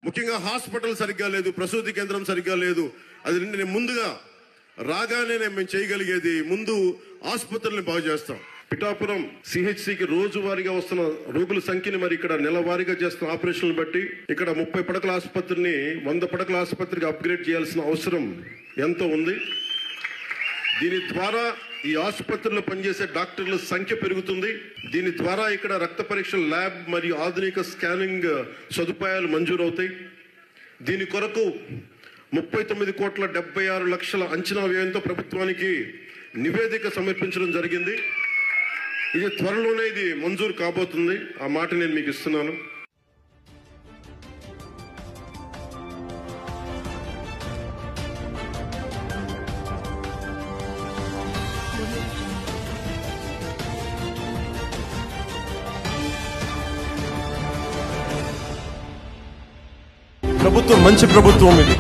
ముఖ్యంగా హాస్పిటల్ సరిగ్గా లేదు, ప్రసూతి కేంద్రం సరిగ్గా లేదు. అది నేను ముందుగా రాగానే మేము చేయగలిగేది ముందు ఆసుపత్రులను బాగు చేస్తాం. పిఠాపురం సిహెచ్సికి రోజువారీగా వస్తున్న రోగుల సంఖ్యని మరి ఇక్కడ నెలవారీగా చేస్తున్న ఆపరేషన్లు బట్టి ఇక్కడ 30 పడకల ఆసుపత్రిని 100 పడకల ఆసుపత్రికి అప్గ్రేడ్ చేయాల్సిన అవసరం ఎంతో ఉంది. దీని ద్వారా ఈ ఆసుపత్రిలో పనిచేసే డాక్టర్ల సంఖ్య పెరుగుతుంది. దీని ద్వారా ఇక్కడ రక్త పరీక్షల ల్యాబ్ మరియు ఆధునిక స్కానింగ్ సదుపాయాలు మంజూరవుతాయి. దీని కొరకు 39,76,00,000 అంచనా వ్యయంతో ప్రభుత్వానికి నివేదిక సమర్పించడం జరిగింది. ఇది త్వరలోనే ఇది మంజూరు కాబోతుంది. ఆ మాట నేను మీకు ఇస్తున్నాను. ప్రభుత్వం మంచి ప్రభుత్వం ఇది.